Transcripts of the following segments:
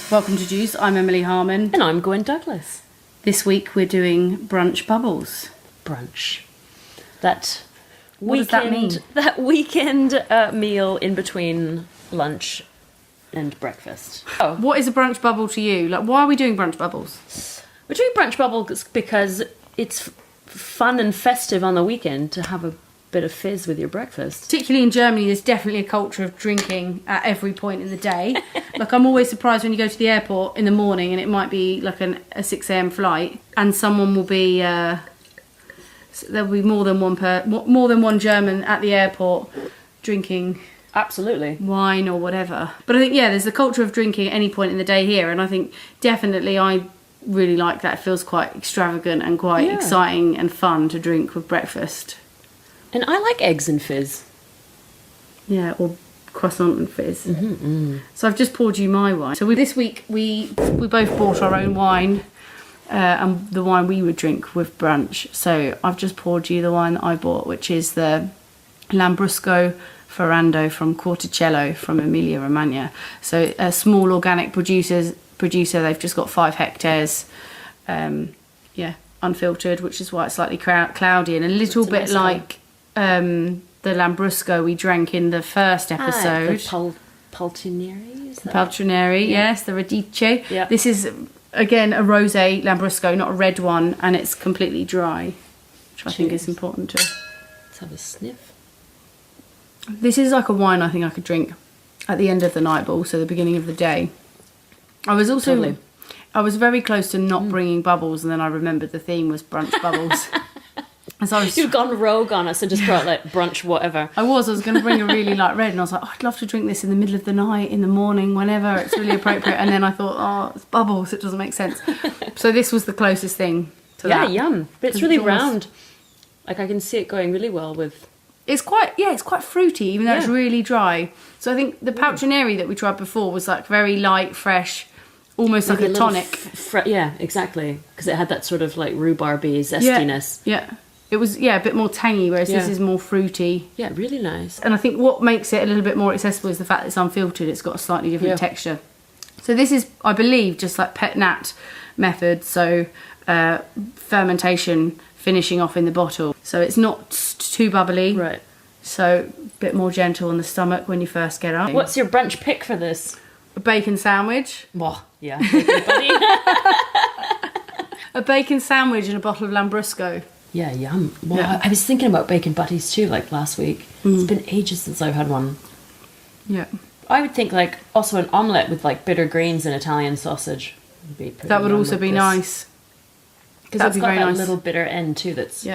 Welcome to Juice. I'm Emily Harmon. And I'm Gwen Douglas. This week we're doing brunch bubbles. Brunch. What does that mean? That weekend meal in between lunch and breakfast. Oh. What is a brunch bubble to you? Like, why are we doing brunch bubbles? We're doing brunch bubbles because it's fun and festive on the weekend to have a bit of fizz with your breakfast. Particularly in Germany, there's definitely a culture of drinking at every point in the day. Like, I'm always surprised when you go to the airport in the morning and it might be like a 6 a.m. flight and someone will be... there'll be more than one German at the airport drinking... Absolutely. Wine or whatever. But I think, yeah, there's the culture of drinking at any point in the day here, and I think definitely I really like that. It feels quite extravagant and quite exciting and fun to drink with breakfast. And I like eggs and fizz. Yeah, or croissant and fizz. Mm-hmm. So I've just poured you my wine. So this week we both bought our own wine, and the wine we would drink with brunch. So I've just poured you the wine that I bought, which is the Lambrusco Ferrando from Quarticello from Emilia-Romagna. So a small organic producer. They've just got 5 hectares. Unfiltered, which is why it's slightly cloudy and a little bit nice like the Lambrusco we drank in the first episode. The Paltinieri, is that? Paltinieri, yes, the Radice. Yeah. This is again a rosé Lambrusco, not a red one, and it's completely dry, which I think is important to. Let's have a sniff. This is like a wine I think I could drink at the end of the night, but also the beginning of the day. I was also... Totally. I was very close to not bringing bubbles, and then I remembered the theme was brunch bubbles. And so You've gone rogue on us and just brought like brunch whatever. I was going to bring a really light red, and I was like, I'd love to drink this in the middle of the night, in the morning, whenever, it's really appropriate. And then I thought, it's bubbles, it doesn't make sense. So this was the closest thing to that. Yeah, yum. But it's really round. Like I can see it going really well with... It's quite fruity, even though it's really dry. So I think the Paltinieri that we tried before was like very light, fresh, almost like a tonic. Yeah, exactly. Because it had that sort of like rhubarby zestiness. Yeah. It was, a bit more tangy, whereas this is more fruity. Yeah, really nice. And I think what makes it a little bit more accessible is the fact that it's unfiltered. It's got a slightly different texture. So this is, I believe, just like pet nat method. So fermentation finishing off in the bottle. So it's not too bubbly. Right. So a bit more gentle on the stomach when you first get up. What's your brunch pick for this? A bacon sandwich. Oh, yeah. Buddy. A bacon sandwich and a bottle of Lambrusco. Yeah, yum. Well, I was thinking about bacon butties too, like last week. It's been ages since I've had one. Yeah. I would think like also an omelette with like bitter greens and Italian sausage would be pretty. That would also be nice. Because it's got that little bitter end too. That's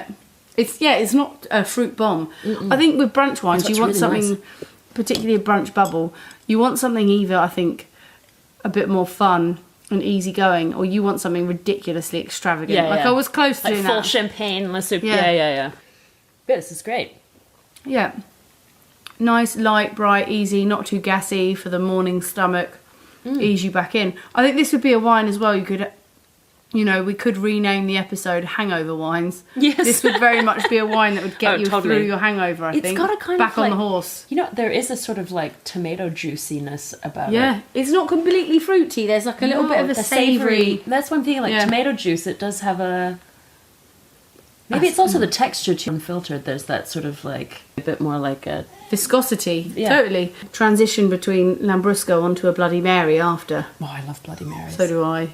it's not a fruit bomb. I think with brunch wines, you want really something, nice. Particularly a brunch bubble. You want something either, I think, a bit more fun and easygoing, or you want something ridiculously extravagant. I was close to doing full that. champagne, the soup. Yeah. But this is great. Yeah, nice, light, bright, easy, not too gassy for the morning stomach. Ease you back in. I think this would be a wine as well. You could. We could rename the episode Hangover Wines. Yes. This would very much be a wine that would get you through your hangover, I think. It's got a kind back of on the horse. There is a sort of like tomato juiciness about it. Yeah, it's not completely fruity. There's like a little bit of a savoury. That's one thing, like tomato juice, it does have a... Maybe it's also the texture too. Unfiltered, there's that sort of like a bit more like a... Viscosity, totally. Transition between Lambrusco onto a Bloody Mary after. Oh, I love Bloody Marys. So do I.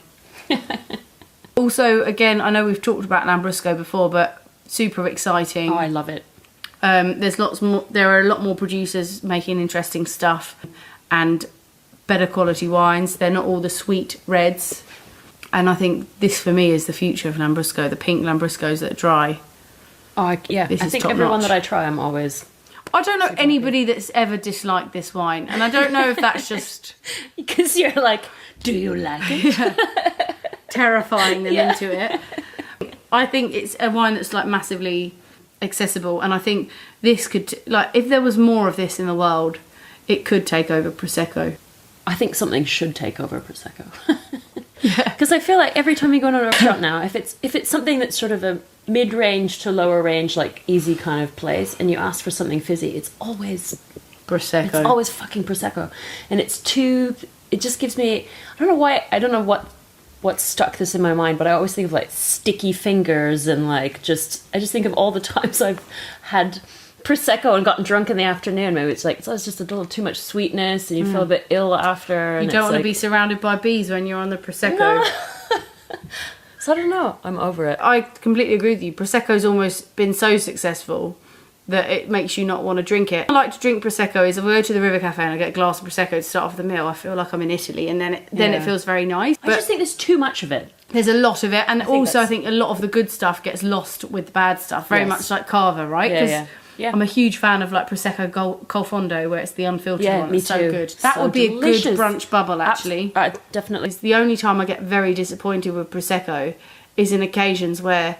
Also, again, I know we've talked about Lambrusco before, but super exciting. Oh, I love it. There's lots more. There are a lot more producers making interesting stuff and better quality wines. They're not all the sweet reds, and I think this for me is the future of Lambrusco. The pink Lambruscos that are dry. Oh, yeah. I think everyone that I try, I'm always. I don't know anybody that's ever disliked this wine, and I don't know if that's just because you're like, do you like it? Terrifying them into it. I think it's a wine that's like massively accessible, and I think this could, like, if there was more of this in the world, it could take over Prosecco. I think something should take over Prosecco. Because I feel like every time you go to a restaurant now, if it's something that's sort of a mid-range to lower range, like easy kind of place, and you ask for something fizzy, it's always Prosecco. It's always fucking Prosecco, and it's too it just gives me, I don't know why, I don't know what stuck this in my mind, but I always think of like sticky fingers and like I just think of all the times I've had Prosecco and gotten drunk in the afternoon. Maybe it's like, it's just a little too much sweetness and you feel a bit ill after. You don't want to be surrounded by bees when you're on the Prosecco. No. So I don't know. I'm over it. I completely agree with you. Prosecco's almost been so successful that it makes you not want to drink it. I like to drink Prosecco is if I go to the River Cafe and I get a glass of Prosecco to start off the meal, I feel like I'm in Italy, and then it feels very nice. I just think there's too much of it. There's a lot of it, and I think a lot of the good stuff gets lost with the bad stuff, very much like Cava, right? Yeah. I'm a huge fan of like Prosecco Col Fondo, where it's the unfiltered one. Me it's too. So good. That So would be delicious. a good brunch bubble, actually. Definitely. It's the only time I get very disappointed with Prosecco is in occasions where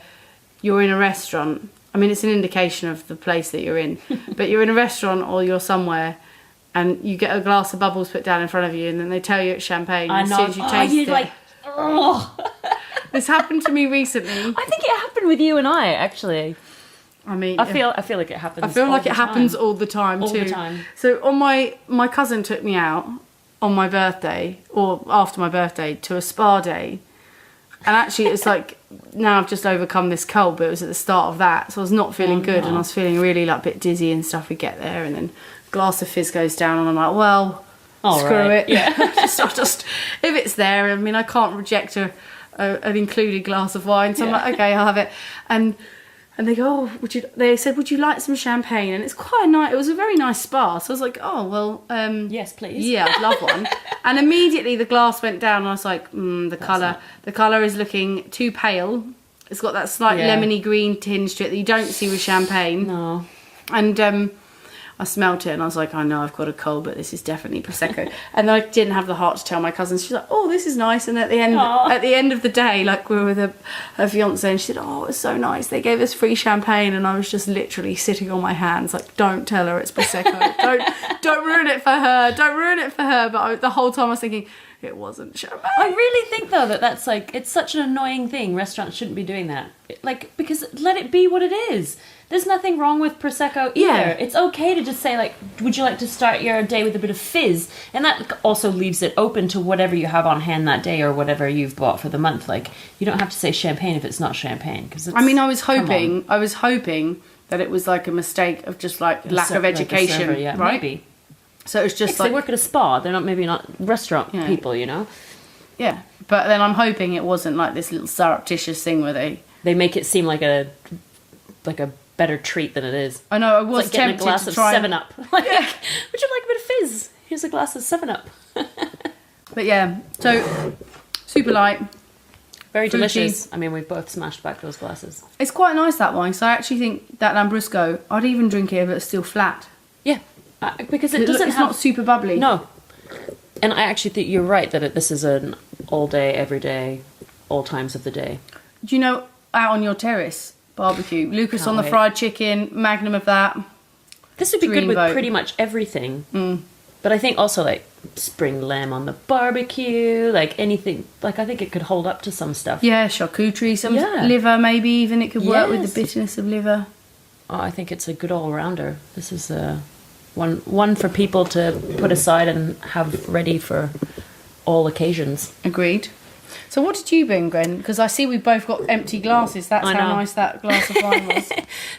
you're in a restaurant. I mean, it's an indication of the place that you're in, but you're in a restaurant or you're somewhere and you get a glass of bubbles put down in front of you and then they tell you it's champagne. I and know. As soon as you taste it. Like, This happened to me recently. I think it happened with you and I, actually. I mean, I feel like it happens. I feel like it happens time. all the time all too. the time. So on my cousin took me out on my birthday or after my birthday to a spa day, and actually it's like now I've just overcome this cold, but it was at the start of that, so I was not feeling good, and I was feeling really like a bit dizzy and stuff. We get there, and then a glass of fizz goes down, and I'm like, well, screw it. Yeah. just if it's there, I mean, I can't reject an included glass of wine, so I'm like, okay, I'll have it, and they go, oh, they said, would you like some champagne? And it's quite a nice, it was a very nice spa. So I was like, oh, well, yes, please. Yeah, I'd love one. And immediately the glass went down and I was like, the colour is looking too pale. It's got that slight lemony green tinge to it that you don't see with champagne. No. And I smelt it and I was like, I know I've got a cold, but this is definitely Prosecco. And I didn't have the heart to tell my cousin. She's like, oh, this is nice. And at the end of the day, like we were with her fiance, and she said, oh, it was so nice. They gave us free champagne, and I was just literally sitting on my hands, like, don't tell her it's Prosecco. don't ruin it for her. Don't ruin it for her. But the whole time I was thinking, it wasn't champagne. I really think though that's like, it's such an annoying thing. Restaurants shouldn't be doing that. Like, because let it be what it is. There's nothing wrong with Prosecco either. Yeah. It's okay to just say, like, would you like to start your day with a bit of fizz? And that also leaves it open to whatever you have on hand that day or whatever you've bought for the month. Like, you don't have to say champagne if it's not champagne. I mean, I was hoping that it was like a mistake of just like lack of education, right? Maybe. So it's just like they work at a spa. They're maybe not restaurant people, you know? Yeah. But then I'm hoping it wasn't like this little surreptitious thing where they make it seem like a better treat than it is. I know, I was it's like tempted getting a glass to of try 7-Up. Like, would you like a bit of fizz? Here's a glass of 7-Up. But yeah, so super light. Very fruity. delicious. I mean, we've both smashed back those glasses. It's quite nice, that wine. So I actually think that Lambrusco, I'd even drink it if it's still flat. Yeah, because it's not super bubbly. No. And I actually think you're right that this is an all day, every day, all times of the day. Do you know, out on your terrace, barbecue, Lucas Can't on the wait. fried chicken, magnum of that. This would be good with Dreamboat. pretty much everything. But I think also like spring lamb on the barbecue, like anything. Like I think it could hold up to some stuff. Yeah, charcuterie, some liver maybe even. It could work with Yes. the bitterness of liver. Oh, I think it's a good all-rounder. This is one for people to put aside and have ready for all occasions. Agreed. So what did you bring, Gwen? Because I see we both got empty glasses. That's I how know. nice that glass of wine was.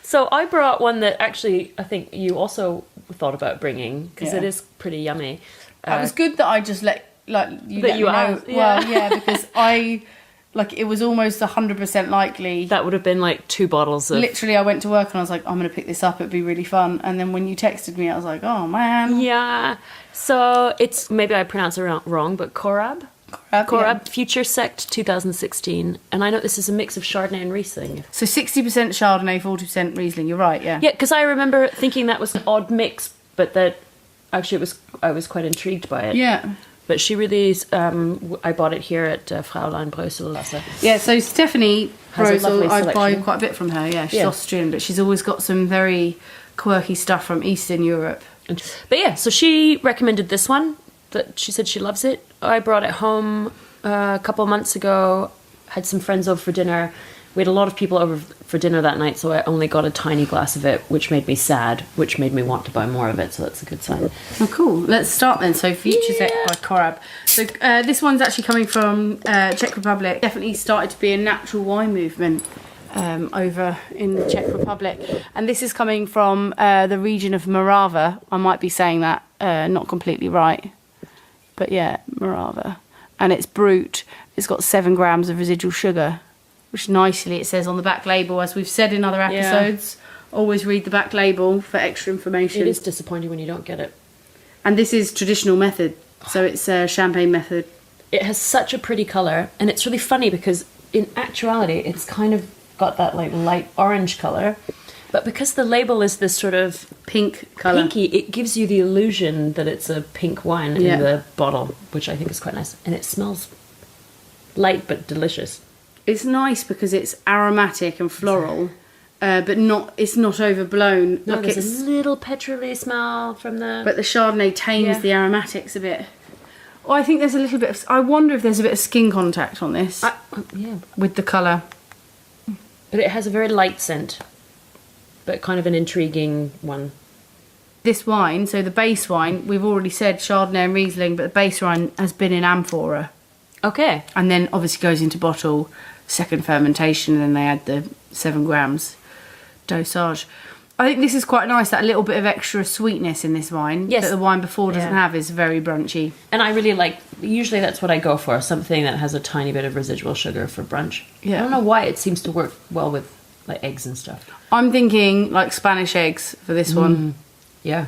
So I brought one that actually I think you also thought about bringing because Yeah. it is pretty yummy. It was good that I just let you That let you me know. asked, yeah. Well, yeah, because it was almost 100% likely. That would have been like 2 bottles of... Literally, I went to work and I was like, I'm going to pick this up. It'd be really fun. And then when you texted me, I was like, oh man. Yeah. So it's, maybe I pronounce it wrong, but Koráb? Koráb Future Sekt 2016. And I know this is a mix of Chardonnay and Riesling. So 60% Chardonnay, 40% Riesling. You're right, yeah. Yeah, because I remember thinking that was an odd mix, but that actually I was quite intrigued by it. Yeah. But she really is, I bought it here at Lambrusco. Yeah, so Stephanie Has a lovely Rosel, I buy selection. quite a bit from her, yeah. She's Yeah. Austrian, but she's always got some very quirky stuff from Eastern Europe. But yeah, so she recommended this one, that she said she loves it. I brought it home a couple of months ago, had some friends over for dinner, We had a lot of people over for dinner that night, so I only got a tiny glass of it, which made me sad, which made me want to buy more of it, so that's a good sign. Oh, cool. Let's start then. So, Future Sekt by Koráb. So, this one's actually coming from Czech Republic. Definitely started to be a natural wine movement over in the Czech Republic. And this is coming from the region of Morava. I might be saying that not completely right. But yeah, Morava. And it's brut. It's got 7 grams of residual sugar, which nicely it says on the back label, as we've said in other episodes. Always read the back label for extra information. It is disappointing when you don't get it. And this is traditional method, so it's a champagne method. It has such a pretty colour, and it's really funny because in actuality it's kind of got that like light orange colour, but because the label is this sort of Pink colour. pinky, it gives you the illusion that it's a pink wine in the bottle, which I think is quite nice. And it smells light but delicious. It's nice because it's aromatic and floral, but it's not overblown. No, like there's it's, a little petrol-y smell from the... But the Chardonnay tames the aromatics a bit. Oh, I think there's a little bit of... I wonder if there's a bit of skin contact on this. Yeah. With the colour. But it has a very light scent, but kind of an intriguing one. This wine, so the base wine, we've already said Chardonnay and Riesling, but the base wine has been in amphora. Okay. And then obviously goes into bottle, second fermentation, and then they add the 7 grams dosage. I think this is quite nice, that little bit of extra sweetness in this wine that the wine before doesn't have is very brunchy. And I really like, usually that's what I go for, something that has a tiny bit of residual sugar for brunch. Yeah. I don't know why it seems to work well with like eggs and stuff. I'm thinking like Spanish eggs for this one. Yeah.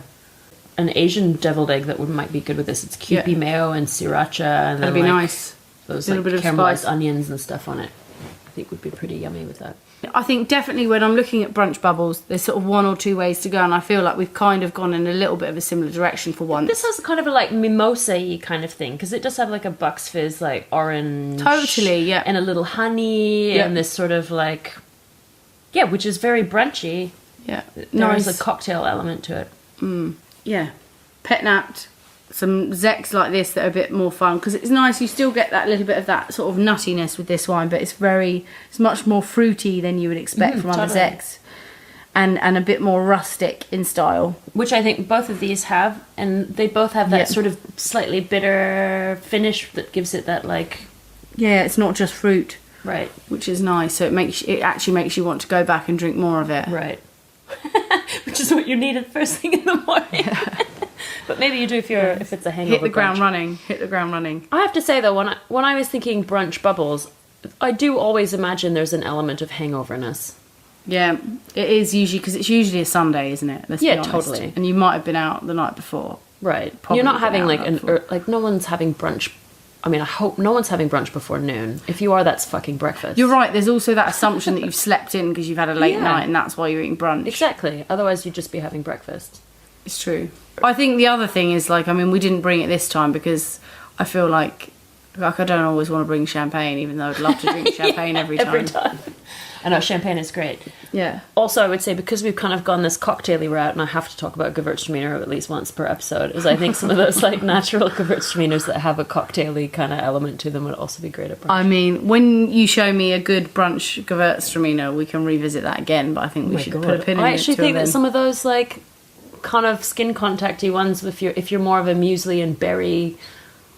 An Asian deviled egg that might be good with this. It's Kewpie mayo and sriracha. And That'd be nice. Those Little like bit of caramelized spice. onions and stuff on it. I think would be pretty yummy with that. I think definitely when I'm looking at brunch bubbles, there's sort of 1 or 2 ways to go, and I feel like we've kind of gone in a little bit of a similar direction for once. This has kind of a like mimosa-y kind of thing, because it does have like a Bucks Fizz, like orange. Totally, yeah. And a little honey, and this sort of like, which is very brunchy. Yeah. There's a cocktail element to it. Yeah. Pet napped. Some Zeks like this that are a bit more fun, because it's nice, you still get that little bit of that sort of nuttiness with this wine, but it's much more fruity than you would expect from other Zeks, and a bit more rustic in style, which I think both of these have, and they both have that sort of slightly bitter finish that gives it that like it's not just fruit, right, which is nice, so it actually makes you want to go back and drink more of it, right. Which is what you needed first thing in the morning. But maybe you do if it's a hangover. Hit the ground running. I have to say though, when I was thinking brunch bubbles, I do always imagine there's an element of hangoverness. Yeah, it is usually, because it's usually a Sunday, isn't it? Let's be honest. Totally. And you might have been out the night before. Right. Probably You're not having been like no one's having brunch. I mean, I hope no one's having brunch before noon. If you are, that's fucking breakfast. You're right. There's also that assumption that you've slept in because you've had a late night, and that's why you're eating brunch. Exactly. Otherwise, you'd just be having breakfast. It's true. I think the other thing is, like, I mean, we didn't bring it this time because I feel like I don't always want to bring champagne, even though I'd love to drink champagne every time. Every time. I know, champagne is great. Yeah. Also, I would say, because we've kind of gone this cocktail-y route, and I have to talk about Gewürztraminer at least once per episode, is I think some of those like natural Gewürztraminers that have a cocktail-y kind of element to them would also be great at brunch. I mean, when you show me a good brunch Gewürztraminer, we can revisit that again, but I think we should put a pin in it. I actually think that some of those like kind of skin contacty ones, if you're more of a muesli and berry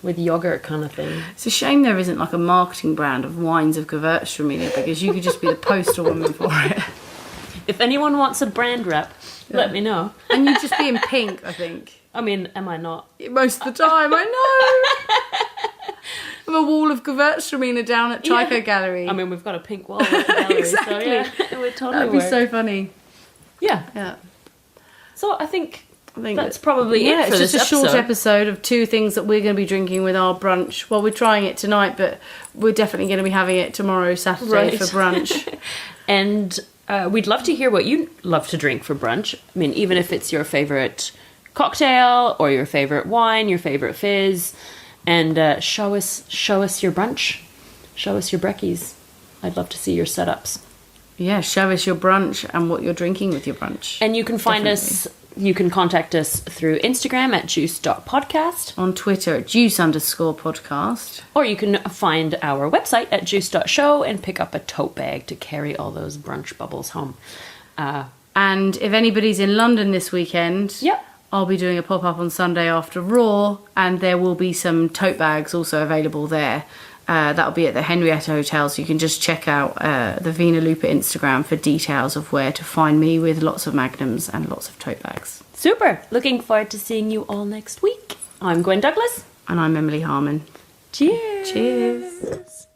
with yogurt kind of thing. It's a shame there isn't like a marketing brand of wines of Gewürztraminer, because you could just be the poster woman for it. If anyone wants a brand rep, let me know. And you'd just be in pink, I think. I mean, am I not? Most of the time, I know. With a wall of Gewürztraminer down at Tycho Gallery. I mean, we've got a pink wall at the gallery, exactly. so yeah, it would totally That'd be work. so funny. Yeah. So I think that's probably it for it's this just a episode. short episode of 2 things that we're going to be drinking with our brunch. Well, we're trying it tonight, but we're definitely going to be having it tomorrow, Saturday, for brunch. And we'd love to hear what you love to drink for brunch. I mean, even if it's your favourite cocktail or your favourite wine, your favourite fizz, and show us your brunch. Show us your brekkies. I'd love to see your setups. Yeah, show us your brunch and what you're drinking with your brunch. And you can find us You can contact us through Instagram at juice.podcast. On Twitter at juice_podcast. Or you can find our website at juice.show and pick up a tote bag to carry all those brunch bubbles home. And if anybody's in London this weekend, Yep. I'll be doing a pop-up on Sunday after Raw, and there will be some tote bags also available there. That'll be at the Henrietta Hotel, so you can just check out the Vina Lupa Instagram for details of where to find me with lots of magnums and lots of tote bags. Super. Looking forward to seeing you all next week. I'm Gwen Douglas. And I'm Emily Harmon. Cheers. Cheers.